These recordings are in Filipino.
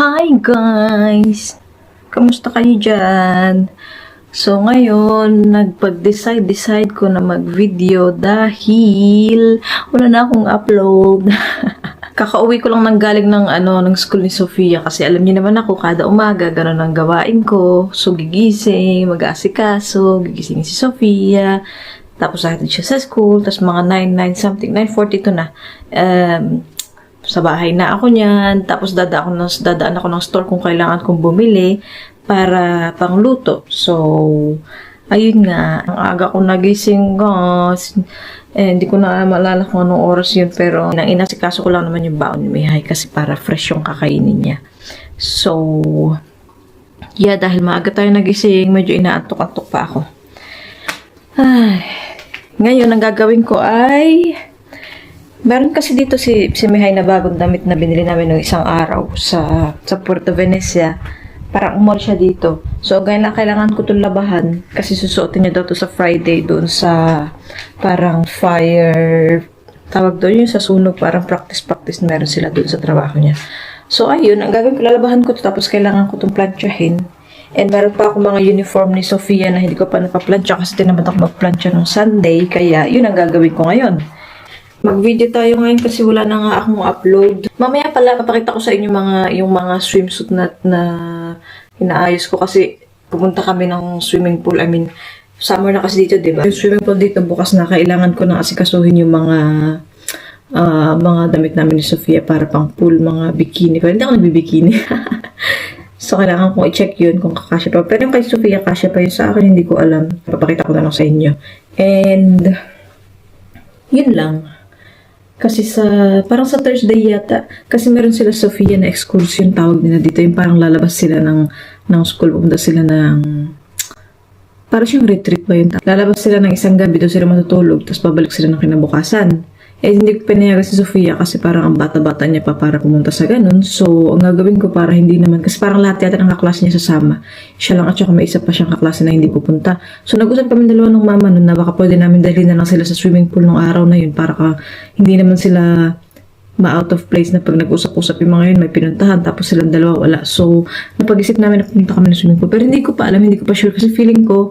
Hi guys! Kamusta kayo dyan? So ngayon, nagpag-decide ko na mag-video dahil wala na akong upload. Kakauwi ko lang nang galing ng school ni Sofia kasi alam niyo naman ako, kada umaga, gano'n ang gawain ko. So gigising, mag-aasikaso, gigising si Sofia, tapos hatid siya sa school, tapos mga 9 something, 9:42 na. Sa bahay na ako niyan, tapos dadaan ako ng store kung kailangan kong bumili para pangluto. So, ayun nga, ang aga ko nagising, guys. Hindi ko na maalala kung anong oras yun, pero inasikaso ko lang naman yung baon ni Mihay kasi para fresh yung kakainin niya. So, yeah, dahil maaga tayo nagising, medyo inaantok-antok pa ako. Ay, ngayon, ang gagawin ko ay meron kasi dito si Mihay na bagong damit na binili namin ng isang araw sa Puerto Venezia. Parang umor siya dito. So, kailangan ko itong labahan kasi susuotin niya daw to sa Friday doon sa parang fire, tawag doon yung sa sunog, parang practice meron sila doon sa trabaho niya. So, ayun, ang gagawin ko, lalabahan ko to tapos kailangan ko itong planchahin. And meron pa ako mga uniform ni Sofia na hindi ko pa napaplantsa kasi tinamad ako magplantsa nung Sunday. Kaya, yun ang gagawin ko ngayon. Mag-video tayo ngayon kasi wala na nga akong upload. Mamaya pala, papakita ko sa inyo yung mga swimsuit na inaayos ko kasi pupunta kami ng swimming pool. I mean, summer na kasi dito, diba? Yung swimming pool dito bukas na, kailangan ko nang asikasuhin yung mga damit namin ni Sofia para pang pool, mga bikini. Pero hindi ako nagbibikini. So, kailangan kong i-check yun kung kakasya pa. Pero yung kay Sofia, kasya pa yun sa akin, hindi ko alam. Papakita ko na lang sa inyo. And, yun lang. Kasi parang sa Thursday yata, kasi meron sila Sofia na excursion tawag nila dito, yung parang lalabas sila ng school, pumunta sila ng, parang siyang retreat ba yun? Lalabas sila ng isang gabi, doon sila matutulog, tapos babalik sila ng kinabukasan. Hindi ko pinayagan si Sofia kasi parang ang bata-bata niya pa para pumunta sa ganun. So, ang gagawin ko para hindi naman, kasi parang lahat yata ng kaklase niya sasama. Siya lang at saka may isa pa siyang kaklase na hindi pupunta. So, nag-usap kami dalawa ng mama nun na baka pwede namin dalhin na lang sila sa swimming pool nung araw na yun para hindi naman sila ma-out of place na pag nag-usap-usap yung mga yun, may pinuntahan, tapos silang dalawa wala. So, napag-isip namin na pumunta kami ng swimming pool. Pero hindi ko pa alam, hindi ko pa sure kasi feeling ko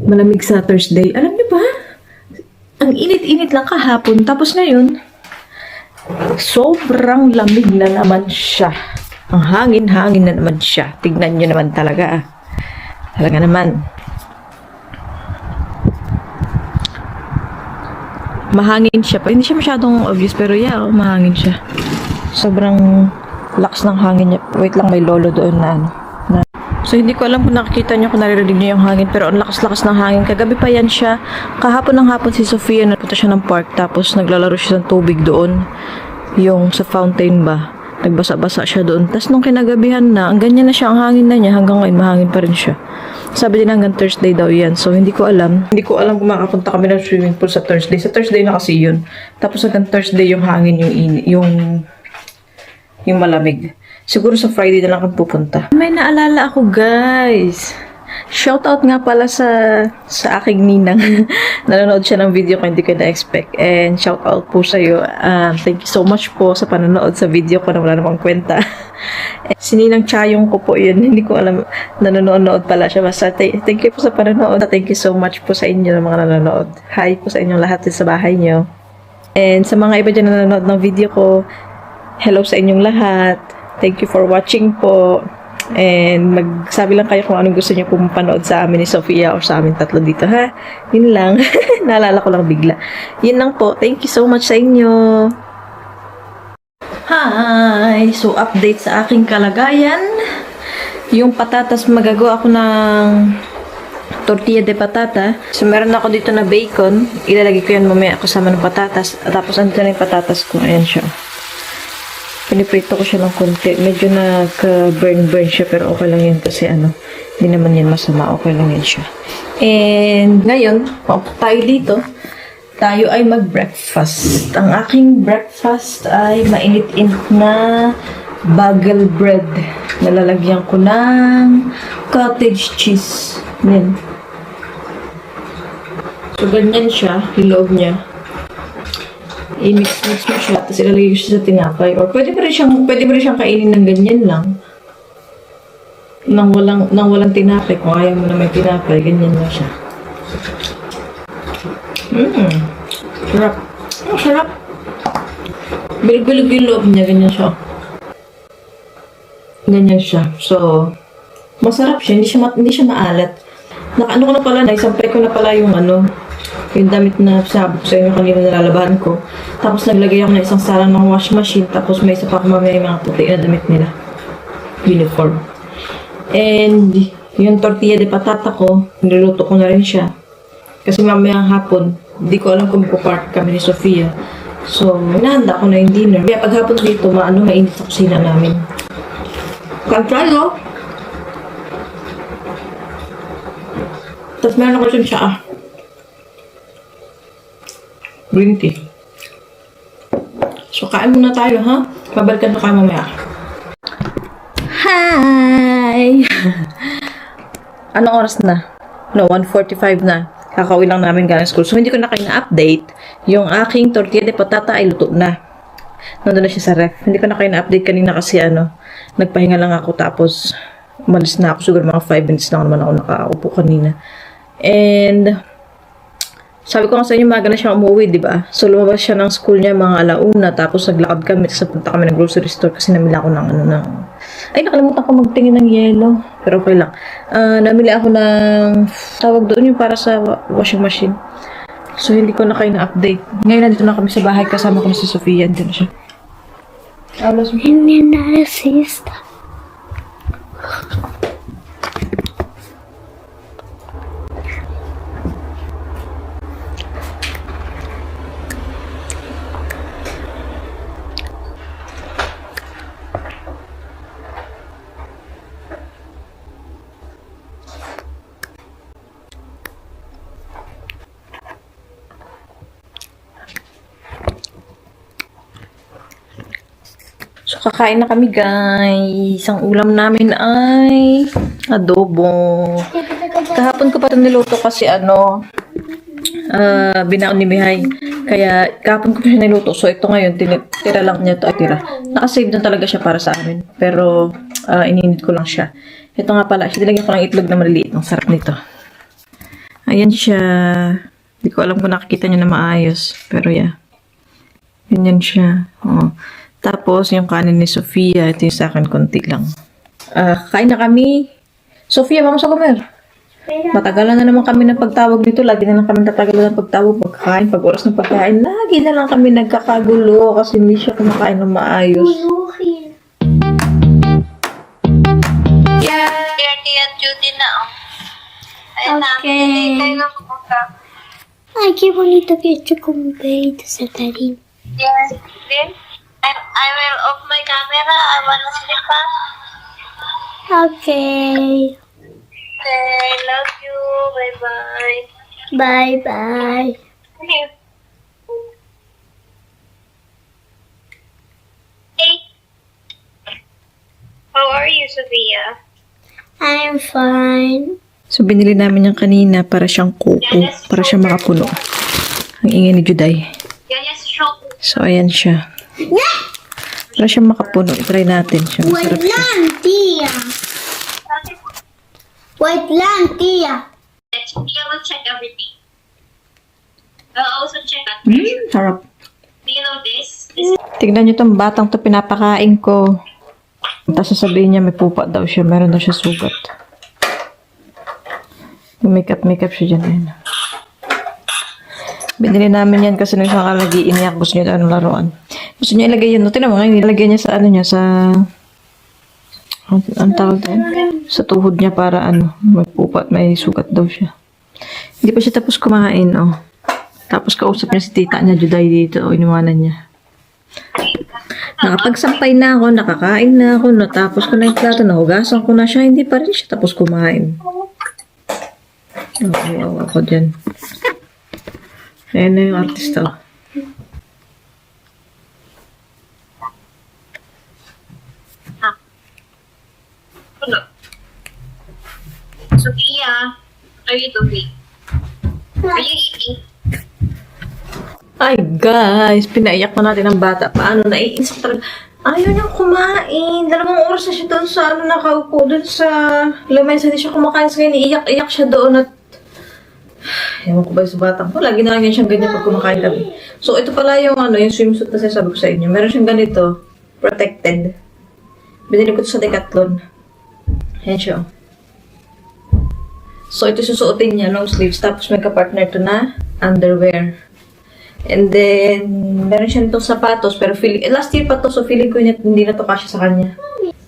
malamig sa Thursday. Alam niyo ba? Ang init-init lang kahapon. Tapos ngayon, sobrang lamig na naman siya. Ang hangin-hangin na naman siya. Tignan nyo naman talaga. Talaga naman. Mahangin siya. Hindi siya masyadong obvious, pero yeah, mahangin siya. Sobrang lakas ng hangin niya. Wait lang, may lolo doon na So, hindi ko alam kung nakikita niyo, kung naririnig niyo yung hangin, pero ang lakas-lakas ng hangin. Kagabi pa yan siya. Kahapon ng hapon si Sofia, napunta siya ng park, tapos naglalaro siya ng tubig doon. Yung sa fountain ba. Nagbasa-basa siya doon. Tapos nung kinagabihan na, ang ganyan na siya, ang hangin na niya, hanggang ngayon mahangin pa rin siya. Sabi din hanggang Thursday daw yan. So, hindi ko alam. Hindi ko alam kung makapunta kami ng swimming pool sa Thursday. Sa Thursday na kasi yun. Tapos hanggang Thursday yung hangin, yung malamig. Siguro sa Friday na lang kami pupunta. May naalala ako, guys. Shoutout nga pala sa aking ninang. Nanonood siya ng video ko, hindi ko na-expect. And shoutout po sa'yo. Thank you so much po sa panonood sa video ko na wala namang kwenta. Si Ninang Chayong ko po yun. Hindi ko alam, nanonood pala siya. Basta thank you po sa panonood. Thank you so much po sa inyo ng mga nanonood. Hi po sa inyong lahat sa bahay nyo. And sa mga iba dyan na nanonood ng video ko, hello sa inyong lahat. Thank you for watching po. And magsabi lang kayo kung anong gusto niyo pong panood sa amin ni Sofia or sa amin tatlo dito, ha? Yun lang. Naalala ko lang bigla. Yun lang po. Thank you so much sa inyo. Hi! So, update sa aking kalagayan. Yung patatas, magagawa ako ng tortilla de patata. So, meron ako dito na bacon. Ilalagay ko yan mamaya kasama ng patatas. Tapos, andito na yung patatas ko. Ayan siya. Piniprito ko siya ng konti. Medyo nag-burn siya, pero okay lang yan kasi hindi naman yan masama. Okay lang yan siya. And ngayon, tayo dito. Tayo ay mag-breakfast. Ang aking breakfast ay mainit-init na bagel bread. Nalalagyan ko ng cottage cheese. Yan. So, ganyan siya. Yung loob niya. I-mix mo siya, tapos ilalagay ko siya sa tinapay. Or pwede pa rin siyang kainin ng ganyan lang. nang walang tinapay. Kung ayaw mo na may tinapay, ganyan na siya. Sarap. Ang sarap. Bilog-bilog yung loob niya, ganyan siya. Ganyan siya. So, masarap siya. Hindi siya maalat. Nakaano ko na pala, naisampay ko na pala yung yung damit na sabi ko sa inyo kanina nalalabahan ko. Tapos naglagay ako ng isang salang ng wash machine. Tapos may isa pa ako mamaya yung mga puti na damit nila. Uniform. And yung tortilla de patata ko, niluluto ko na rin siya. Kasi mamaya hapon, hindi ko alam kung magpo-park kami ni Sofia. So, hinahanda ko na yung dinner. Kaya paghapon dito, mainit sa kusina namin. Kantralo! Tapos meron ako dyan siya green tea. So, kain muna tayo, ha? Babalikan na kayo mamaya. Hi! Anong oras na? No, 1:45 na. Kakauwi lang namin galing school. So, hindi ko na kayo na-update. Yung aking tortilla de patata ay luto na. Nandun na siya sa ref. Hindi ko na kayo na-update kanina kasi nagpahinga lang ako tapos umalis na ako. Siguro mga 5 minutes lang naman ako nakaupo kanina. And sabi ko nga sa inyo, maga na siya umuwi, di ba? So, lumabas siya ng school niya mga alauna, tapos naglakad kami, tapos punta kami ng grocery store kasi namili ako ng ay, nakalimutan ko magtingin ng yelo. Pero okay lang. Namili ako ng, tawag doon yung para sa washing machine. So, hindi ko na kayo na-update. Ngayon, nandito na kami sa bahay, kasama ko na si Sofia, andyan na siya. Hindi na resist. So, kakain na kami, guys. Ang ulam namin ay adobo. Kahapon ko pa ito niluto kasi binaon ni Mihay. Kaya, kahapon ko pa siya niluto. So, ito ngayon, tira lang niya ito. Ay, tira. Nakasave na talaga siya para sa amin. Pero, ininit ko lang siya. Ito nga pala, nilagyan ko ng itlog na maliliit. Ang sarap nito. Ayan siya. Hindi ko alam kung nakikita niyo na maayos. Pero, yeah. Ganyan siya. Oh. Tapos, yung kanin ni Sofia, ito yung sa akin, konti lang. Kain na kami. Sofia, vamos a comer. Matagalan na naman kami ng pagtawag nito. Lagi na lang kami natagalan ng pagtawag, pagkain, pag oras ng pagkain. Lagi na lang kami nagkakagulo kasi hindi siya kumakain ng maayos. Yeah, Dirty and Judy na, Okay. Ay, qué bonito que he hecho con Beito Satarín. Yes, then I will off my camera. I wanna sleep pa. Okay. Okay, love you. Bye-bye. Bye-bye. Hey. How are you, Sophia? I'm fine. So, binili namin yung kanina para siyang kuko. Para siya makapuno. Ang ingay ni Juday. Yes, show. So, ayan siya. Para siya makapuno. I-try natin siya. Masarap Wait siya. lang, tia. Wait lang, tia. Sophia will check everything. I'll also check that. Sarap. Do you know this? This Tignan niyo tong batang to, pinapakain ko. Tapos sasabihin niya may pupa daw siya. Meron daw siya sugat. Makeup siya dyan. Ayun. Binili namin yan kasi nung isang kalagi, iniyak. Gusto niya daw laruan. Gusto niya ilagay yan. Tignan mo nga, nilagay niya sa ang tawag doon? Sa tuhod niya para may pupa at may sugat daw siya. Hindi pa siya tapos kumain, Tapos kausap niya si tita niya, Juday dito, iniwanan niya. Nakapagsampay na ako, nakakain na ako, natapos ko na yung plato, nahugasan ko na siya, hindi pa rin siya tapos kumain. Ako dyan. Ayan na yung artista. Sophia, are you doing? Are you eating? Ay, guys, pinaiyak na natin ang bata. Paano? Naiinis talaga. Ayaw niyang kumain. 2 oras na siya doon sa nakaupo. Doon sa lamesa. Hindi siya kumakain. Sa kanya, iyak-iyak siya doon at ewan ko ba sa batang ko. Lagi na lang yan siyang ganyan pag kumakain kami. So, ito pala yung yung swimsuit na sinasabi ko sa inyo. Meron siyang ganito. Protected. Binili ko ito sa Decathlon. Ayan siya. So, ito susuotin niya, long sleeves. Tapos may kapartner ito na underwear. And then, meron siya nitong sapatos. Pero last year pa to, so feeling ko hindi na to kasya sa kanya.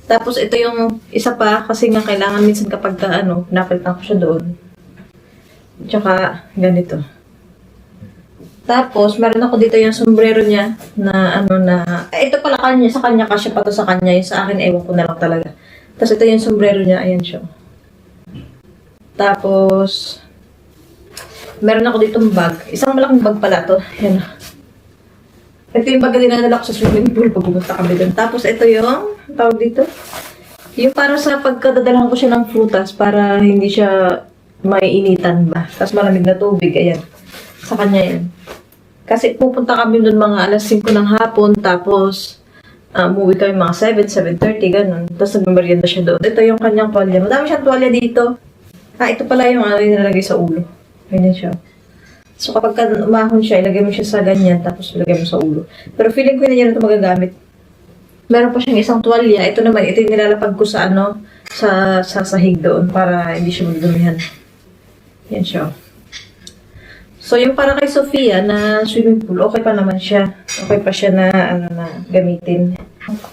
Tapos, ito yung isa pa. Kasi nga, kailangan minsan kapag napalitan ko siya doon. Tsaka, ganito. Tapos, meron ako dito yung sombrero niya na ito pala sa kanya, kasya pa to sa kanya. Yung sa akin, ewan ko na lang talaga. Tapos, ito yung sombrero niya. Ayan siya. Tapos, meron ako ditong bag. Isang malaking bag pala to. Ayan. Ito yung bag na dinadala ko sa swimming pool pag pumunta kami doon. Tapos, ito yung, tawag dito, yung para sa pagkadadalahan ko siya ng frutas para hindi siya maiinitan ba. Tapos, malamig na tubig. Ayan. Sa kanya yan. Kasi pupunta kami doon mga alas 5 ng hapon. Tapos, umuwi kami mga 7, 7:30, ganun. Tapos, nagmamerienda siya doon. Ito yung kanyang tuwalya. Madami siyang tuwalya dito. Ito pala yung yung nilalagay sa ulo. Ganyan siya. So, kapag umahon siya, ilagay mo siya sa ganyan, tapos ilagay mo sa ulo. Pero feeling ko na yan ito magagamit. Meron pa siyang isang tuwalya. Ito naman, ito yung nilalapag ko sa sa sahig doon para hindi siya magdumihan. Yan siya. So, yung para kay Sofia na swimming pool, okay pa naman siya. Okay pa siya na, na gamitin.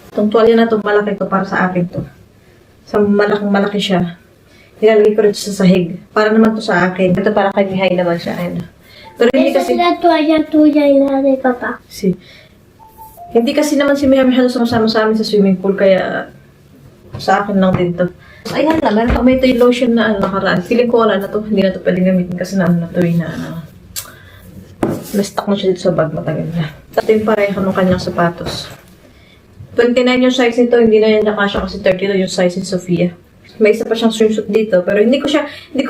Itong tuwalya na ito, malaki to para sa akin to. Sa malaki siya. Nilalagay ko rin sa sahig. Para naman to sa akin. Ito para kay Mihay naman siya. Ayun. Pero hindi kasi... Sila tuya ilalagay, Papa. Hindi kasi naman si Mihay masyado sumasama sa amin sa swimming pool. Kaya sa akin lang din to. Ayan na. Meron kami ito yung lotion na nakaraan. Feeling ko wala na to. Hindi na to pwedeng gamitin kasi na to yung na-stock na siya dito sa bag. Matagal na. Ito yung pareho ng kanyang sapatos. 29 yung size nito. Hindi na yan nakasya kasi 30 yung size ni Sofia. May isa pa siyang swimsuit dito. Pero hindi ko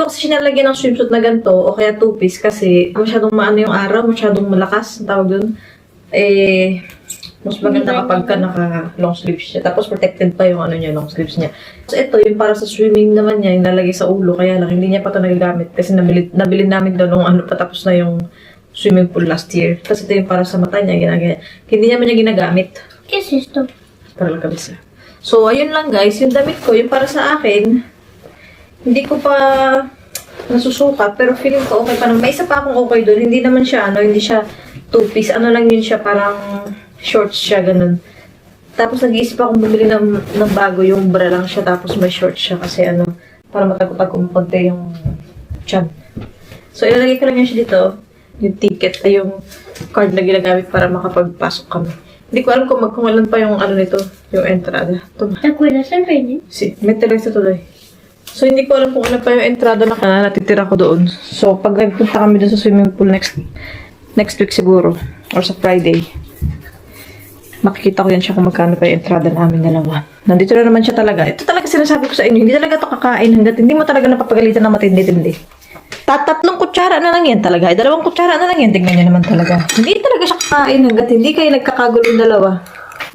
kasi sinalagyan ng swimsuit na ganito o kaya two-piece kasi masyadong maano yung araw, masyadong malakas ang tawag dun. Mas maganda kapag ka naka-long sleeves siya. Tapos protected pa yung long sleeves niya. So ito, yung para sa swimming naman niya, yung nalagay sa ulo. Kaya lang, hindi niya pa ito nagagamit. Kasi nabili namin doon nung patapos na yung swimming pool last year. Tapos ito yung para sa mata niya, hindi naman niya ginagamit. Kasi ito. Para lang kabisa. So, ayun lang guys, yung damit ko, yung para sa akin, hindi ko pa nasusukat, pero feeling ko okay pa naman. May isa pa akong okay doon, hindi naman siya, hindi siya two-piece, lang yun siya, parang shorts siya, ganun. Tapos nag-iisip akong bumili ng bago, yung bra lang siya, tapos may shorts siya, kasi para matagupag-umpunte yung tiyan. So, ilalagay ko lang yun siya dito, yung ticket, yung card na ginagamit para makapagpasok kami. Hindi ko alam kung ilan pa yung nito, yung entrada. Nakuha sa pwede? May talaga sa tuloy. So, hindi ko alam kung ilan pa yung entrada na natitira ko doon. So, pag nagpunta kami doon sa swimming pool next week siguro, or sa Friday, makikita ko yan siya kung magkano pa yung entrada namin dalawa. Nandito na naman siya talaga. Ito talaga sinasabi ko sa inyo, hindi talaga ito kakain hanggat hindi mo talaga napapagalitan ng matindi-tindi. 3 kutsara na lang yan talaga. 2 kutsara na lang yan. Tingnan nyo naman talaga. Hindi talaga siya kakain hanggat hindi kayo nagkakagulo yung dalawa.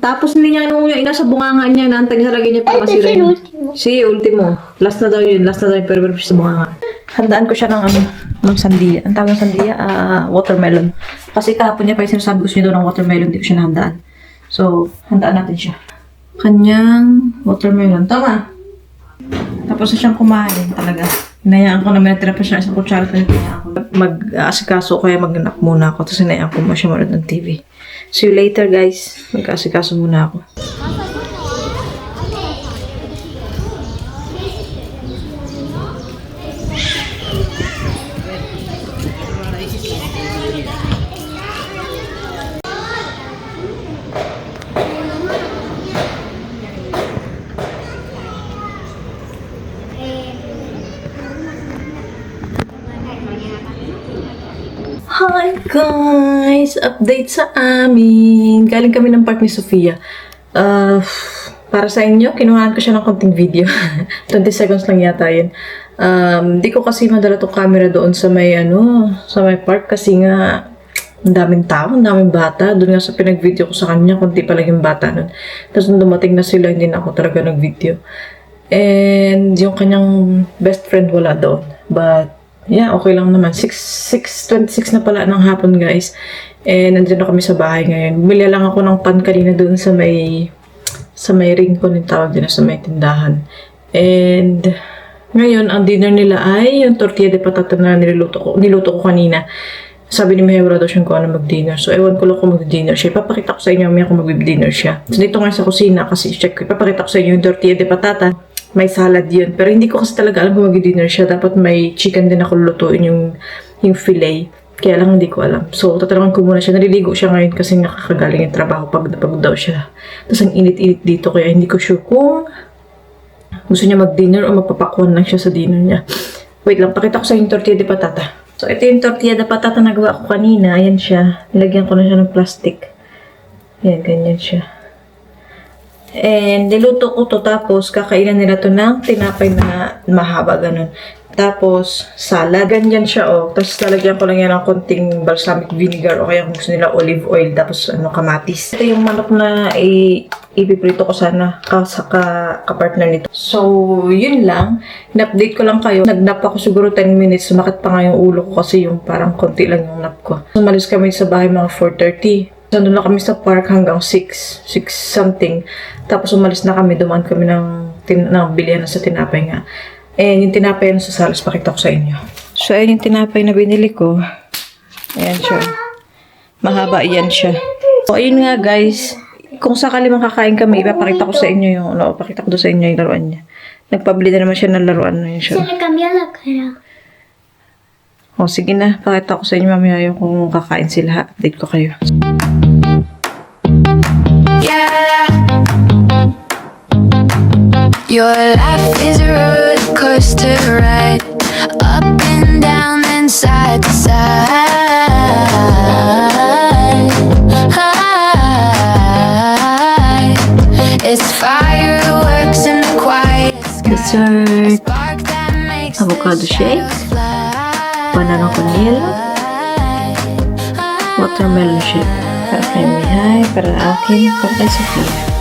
Tapos hindi niya yung inasa bunganga niya na antay sa lagay niya para masira yun. Si ultimo. Last na daw yun. Pero sa bunganga. Handaan ko siya ng sandia. Ang tawag ng sandia? Watermelon. Kasi kahapon niya pa yung sinasabi ko niya doon ng watermelon. Hindi ko siya nahandaan. So, handaan natin siya. Kanyang watermelon. Tama. Tapos na siyang kumain talaga. Hinayaan ko na may natira pa siya isang kutsara na hinayaan ko. Mag-aasikaso kaya mag-nap muna ako. Tapos hinayaan ko mo siya manood ng TV. See you later guys. Mag-aasikaso muna ako. Hi guys! Update sa amin. Galing kami ng park ni Sofia. Para sa inyo, kinuhaan ko siya ng konting video. 20 seconds lang yata yun. Di ko kasi madala tong camera doon sa may sa may park kasi nga Ang daming tao, ang daming bata. Doon nga sa pinag-video ko sa kanya, kunti pa lang yung bata nun. Tapos nung dumating na sila, hindi na ako talaga nag-video. And yung kanyang best friend wala doon. But, yeah, okay lang naman. 6:26 na pala ng hapon, guys. And nandun na kami sa bahay ngayon. Bumili lang ako ng pan kanina doon sa may ring ko, yung tawag din sa may tindahan. And ngayon, ang dinner nila ay yung tortilla de patata na niluto ko kanina. Sabi ni Mahewra daw siyang kung ano mag-dinner. So, ewan ko lang kung mag-dinner siya. Ipapakita ko sa inyo may kung mag-dinner siya. So, dito nga sa kusina kasi check ko. Ipapakita ko sa inyo yung tortilla de patata. May salad yun. Pero hindi ko kasi talaga alam kung mag-dinner siya. Dapat may chicken din ako lutuin yung fillet. Kaya lang hindi ko alam. So, tatanungan ko muna siya. Naliligo siya ngayon kasi nakakagaling yung trabaho pag daw siya. Tapos ang init-init dito kaya hindi ko sure kung gusto niya mag-dinner o magpapakwan lang siya sa dinner niya. Wait lang, pakita ko sa yung tortilla de patata. So, ito yung tortilla de patata na nagawa ko kanina. Ayan siya. Nilagyan ko na siya ng plastic. Ayan, ganyan siya. And niluto ko to tapos kakainan nila to ng tinapay na mahaba, ganun. Tapos, salad. Ganyan siya, oh. Tapos, lalagyan ko lang yan ng konting balsamic vinegar o kaya kung gusto nila olive oil. Tapos, kamatis. Ito yung manok na ipiprito ko sana sa kapartner nito. So, yun lang. In-update ko lang kayo. Nag-nap ako siguro 10 minutes. Sumakit pa nga yung ulo ko kasi yung parang konti lang yung nap ko. Umalis kami sa bahay mga 4:30. Nandun na kami sa park hanggang 6 something. Tapos, umalis na kami. Dumaan kami ng bilihan na sa tinapay nga. And yung tinapay na sa salas, pakita ko sa inyo. So, ayun yung tinapay na binili ko. Ayan siya. Mahaba yan siya. So, ayun nga guys. Kung sakali makakain kami, ipapakita ko sa inyo yung, pakita ko sa inyo yung laruan niya. Nagpabili na naman siya ng laruan na yun siya. Se le cambió la cara. O, sige na. Pakita ko sa inyo mamaya yung kung kakain sila. Update ko kayo. Your life is a roller coaster ride, up and down and side to side. It's fireworks in the quiet sky. Dessert. Spark that makes Avocado the shake. shadows fly. Banana con hielo. Watermelon shake. Para kay Mihay, para akin, para kay Sophia.